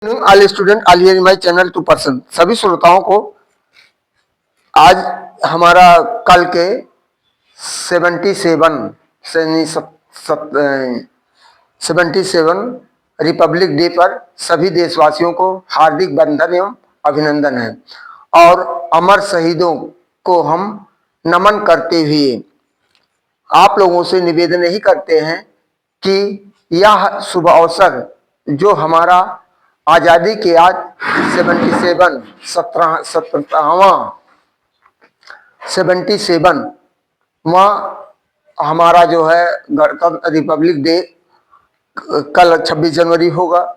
All student all here in my channel to person. सभी श्रोताओं को आज हमारा कल के 77 रिपब्लिक डे पर सभी देशवासियों को हार्दिक बंधन एवं अभिनंदन है। और अमर शहीदों को हम नमन करते हुए आप लोगों से निवेदन यही करते हैं कि यह शुभ अवसर जो हमारा आजादी के आज 77वां हमारा जो है गणतंत्र रिपब्लिक डे कल 26 जनवरी होगा।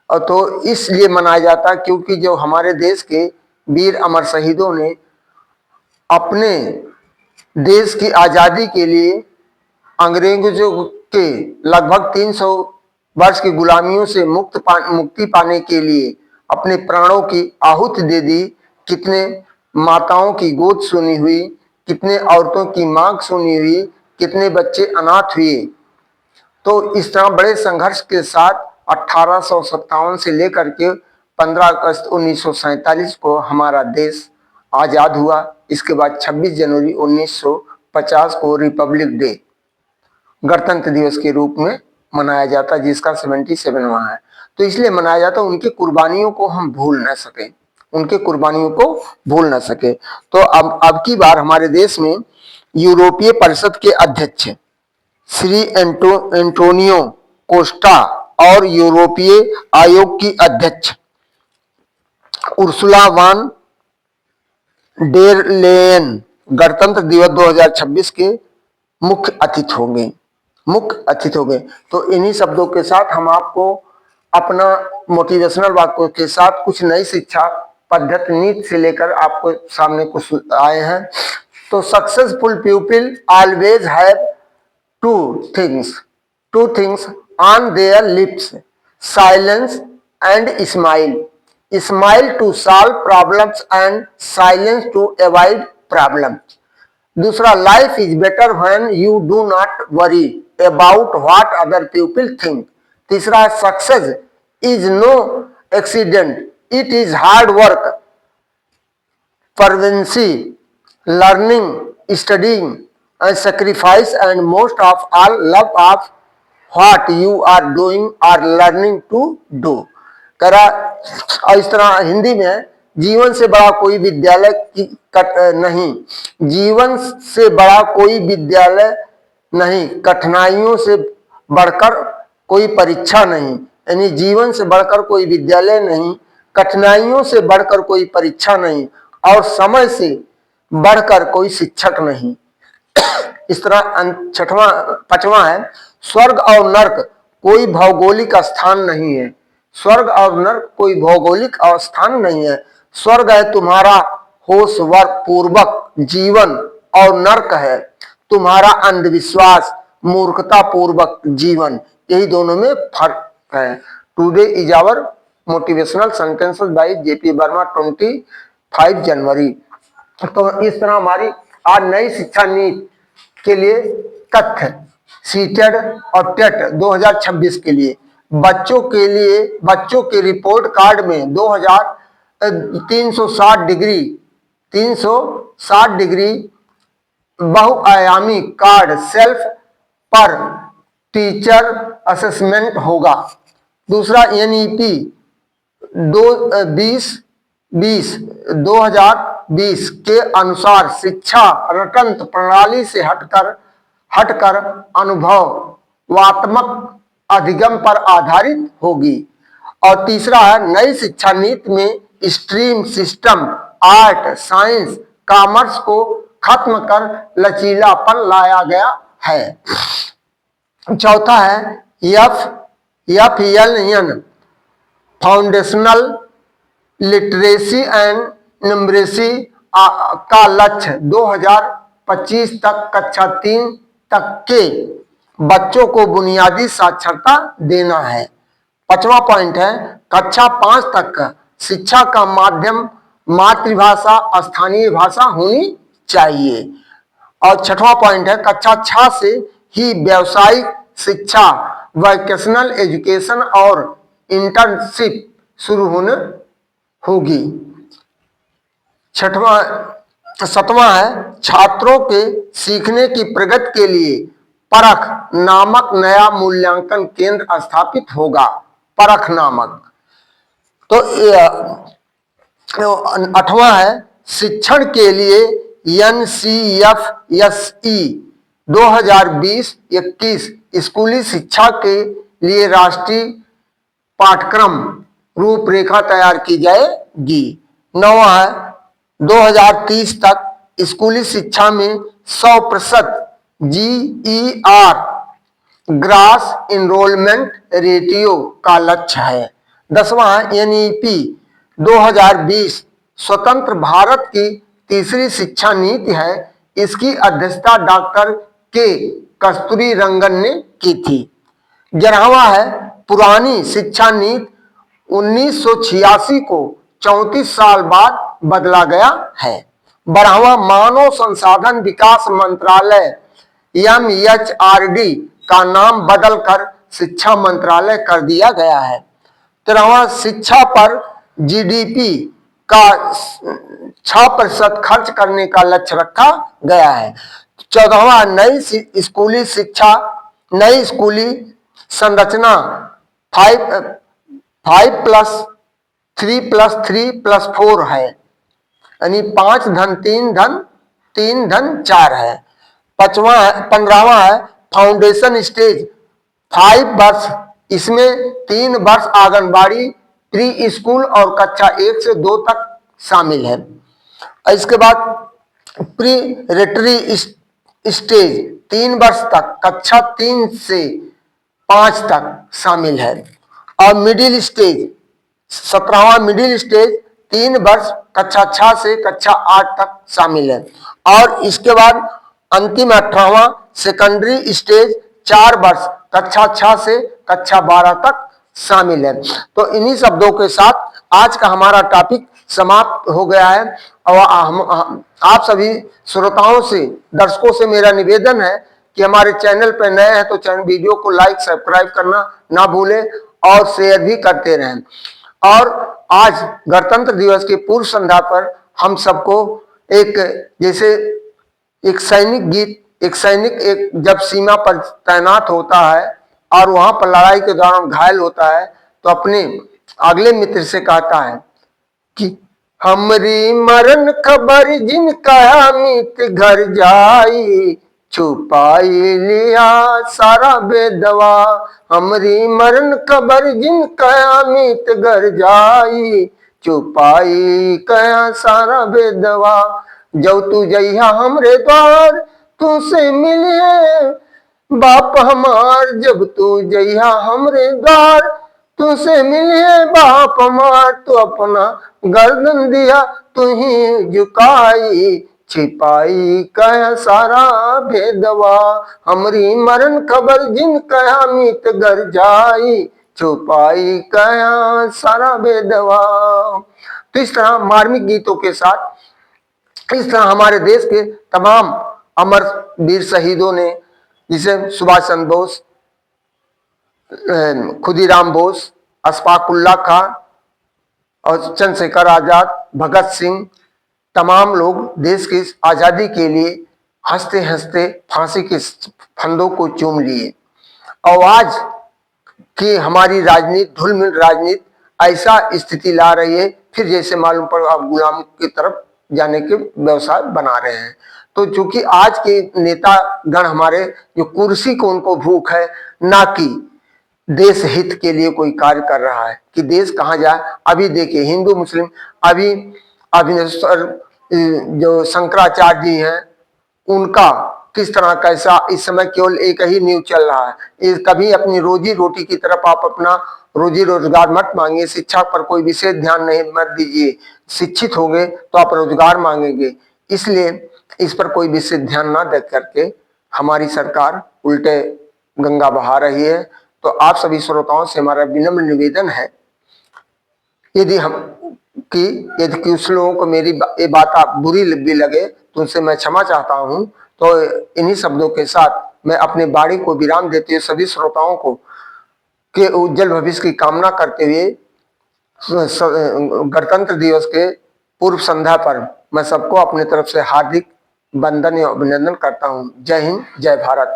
और तो इसलिए मनाया जाता है क्योंकि जो हमारे देश के वीर अमर शहीदों ने अपने देश की आजादी के लिए अंग्रेजों के लगभग 300 वर्ष की गुलामियों से मुक्ति पाने के लिए अपने प्राणों की आहुति दे दी। कितने माताओं की गोद सुनी हुई, कितने औरतों की मांग सुनी हुई, कितने बच्चे अनाथ हुए। तो इस तरह बड़े संघर्ष के साथ 1857 से लेकर के 15 अगस्त 1947 को हमारा देश आजाद हुआ। इसके बाद 26 जनवरी 1950 को रिपब्लिक डे गणतंत्र दिवस के रूप में मनाया जाता है, जिसका 77वां है। तो इसलिए मनाया जाता है उनकी कुर्बानियों को हम भूल ना सके, उनके कुर्बानियों को भूल ना सके। तो अब की बार हमारे देश में यूरोपीय परिषद के अध्यक्ष श्री एंटोनियो कोस्टा और यूरोपीय आयोग की अध्यक्ष उर्सुला वान डेर लेयन गणतंत्र दिवस 2026 के मुख्य अतिथि होंगे। तो इन्हीं शब्दों के साथ हम आपको अपना मोटिवेशनल वाक्यों के साथ कुछ नई शिक्षा पद्धति नीति से लेकर आपको सामने कुछ आए हैं। तो successful people always have two things on their lips, silence and smile to solve problems and silence to avoid problems. दूसरा, life is better when you do not worry about what other people think. तीसरा, success is no accident, it is hard work, perseverance, learning, studying and sacrifice and most of all love of what you are doing or learning to do. करा और इस तरह हिंदी में जीवन से बड़ा कोई विद्यालय नहीं, जीवन से बड़ा कोई विद्यालय नहीं, कठिनाइयों से बढ़कर कोई परीक्षा नहीं। यानी जीवन से बढ़कर कोई विद्यालय नहीं, कठिनाइयों से बढ़कर कोई परीक्षा नहीं और समय से बढ़कर कोई शिक्षक नहीं। इस तरह पांचवा है, स्वर्ग और नर्क कोई भौगोलिक स्थान नहीं है। स्वर्ग और नर्क कोई भौगोलिक स्थान नहीं है। स्वर्ग है तुम्हारा होश पूर्वक जीवन और नर्क है तुम्हारा अंधविश्वास मूर्खता पूर्वक जीवन। यही दोनों में फर्क है। Today is our motivational sentences by JP Verma 25 January. तो इस तरह हमारी आज नई शिक्षा नीति के लिए तथ्य सीटेड और टेट 2026 के लिए बच्चों के रिपोर्ट कार्ड में 360 डिग्री बहुआयामी कार्ड सेल्फ पर टीचर असेसमेंट होगा। दूसरा, एनईपी 2020 के अनुसार शिक्षा रटंत्र प्रणाली से हटकर अनुभवात्मक अधिगम पर आधारित होगी। और तीसरा है, नई शिक्षा नीति में stream system art science commerce को खत्म कर लचीलापन लाया गया है। चौथा है, FLN foundational literacy and numeracy का लक्ष्य 2025 तक कक्षा 3 तक के बच्चों को बुनियादी साक्षरता देना है। पांचवा पॉइंट है, कक्षा 5 तक शिक्षा का माध्यम मातृभाषा स्थानीय भाषा होनी चाहिए। और छठवां पॉइंट है, कक्षा 6 से ही व्यावसायिक शिक्षा वोकेशनल एजुकेशन और इंटर्नशिप शुरू होने होगी। सातवां है छात्रों के सीखने की प्रगति के लिए परख नामक नया मूल्यांकन केंद्र स्थापित होगा। परख नामक। तो 8वां है शिक्षण के लिए NCFSE 2020-21 स्कूली शिक्षा के लिए राष्ट्रीय पाठ्यक्रम रूपरेखा तैयार की जाएगी। 9वां है 2030 तक स्कूली शिक्षा में 100% GER ग्रास इनरोलमेंट रेटियो का लक्ष्य है। 10वां है NEP 2020 स्वतंत्र भारत की तीसरी शिक्षा नीति है। इसकी अध्यक्षता डॉक्टर के कस्तूरी रंगन ने की थी। 11वां है पुरानी शिक्षा नीति 1986 को 34 साल बाद बदला गया है। 12वां मानव संसाधन विकास मंत्रालय MHRD का नाम बदलकर शिक्षा मंत्रालय कर दिया गया है। 13वां शिक्षा पर GDP का 6% खर्च करने का लक्ष्य रखा गया है। 14वां नई स्कूली शिक्षा नई स्कूली संरचना 5+3+3+4 है, यानी 5 धन 3 धन 3 धन 4 है। 15वां है फाउंडेशन स्टेज 5 वर्ष, इसमें 3 वर्ष आंगनबाड़ी प्री स्कूल और कक्षा 1 से 2 तक शामिल है। इसके बाद प्रीरेटरी स्टेज 3 वर्ष तक कक्षा 3 से 5 तक शामिल है। और मिडिल स्टेज 17वां मिडिल स्टेज 3 वर्ष कक्षा 6 से कक्षा 8 तक शामिल है। और इसके बाद अंतिम 18वां सेकेंडरी स्टेज 4 वर्ष कक्षा 6 से कक्षा 12 तक शामिल है। तो इन्हीं शब्दों के साथ आज का हमारा टॉपिक समाप्त हो गया है। और आप सभी श्रोताओं से दर्शकों से मेरा निवेदन है कि हमारे चैनल पर नए हैं तो चैनल वीडियो को लाइक सब्सक्राइब करना ना भूलें और शेयर भी करते रहें। और आज गणतंत्र दिवस की पूर्व संध्या पर हम सबको जैसे एक सैनिक गीत, एक सैनिक जब सीमा पर तैनात होता है और वहां पर लड़ाई के दौरान घायल होता है तो अपने अगले मित्र से कहता है कि हमरी मरण खबर जिन कयामत घर जाई छुपाई लिया सारा बेदवा। हमरी मरण खबर जिन कयामत घर जाई छुपाई कया सारा बेदवा। जब तू जइहा हमरे द्वार तुसे मिले बाप हमार, जब तू जइहा हमरे द्वार तुसे मिले बाप हमार, तो अपना गर्दन दिया तुही झुकाई छिपाई कह सारा भेदवा। हमरी मरण खबर जिन कयामत घर जाई छुपाई कया सारा भेदवा। तो इस तरह मार्मिक गीतों के साथ इस तरह हमारे देश के तमाम अमर वीर शहीदों ने, जिसे सुभाष चंद्र बोस, खुदीराम बोस, अशफाक उल्लाह खान और चंद्रशेखर आजाद, भगत सिंह, तमाम लोग देश की आजादी के लिए हंसते हंसते फांसी के फंदों को चूम लिए। और आज की हमारी राजनीति, धूलमिल राजनीति ऐसा स्थिति ला रही है, फिर जैसे मालूम पड़ा आप गुलाम की तरफ जाने के व्यवसाय बना रहे हैं। तो चूंकि आज के नेता गण हमारे जो कुर्सी को उनको भूख है, ना कि देश हित के लिए कोई कार्य कर रहा है कि देश कहाँ जाए। अभी देखिए हिंदू मुस्लिम, अभी जो शंकराचार्य जी हैं उनका किस तरह कैसा इस समय केवल एक ही न्यूज चल रहा है। कभी अपनी रोजी रोटी की तरफ आप अपना रोजी रोजगार मत मांगिए, शिक्षा पर कोई विशेष ध्यान नहीं मत दीजिए। शिक्षित होंगे तो आप रोजगार मांगेंगे, इसलिए इस पर कोई विशेष ध्यान ना दे करके हमारी सरकार उल्टे गंगा बहा रही है। तो आप सभी श्रोताओं से हमारा विनम्र निवेदन है, यदि कुछ लोगों को मेरी ये बात बुरी भी लगे तो उनसे मैं क्षमा चाहता हूं। तो इन्हीं शब्दों के साथ मैं अपने वाणी को विराम देते हुए सभी श्रोताओं को के उज्जवल भविष्य की कामना करते हुए गणतंत्र दिवस के पूर्व संध्या पर मैं सबको अपनी तरफ से हार्दिक वंदन एवं अभिनंदन करता हूँ। जय हिंद, जय भारत।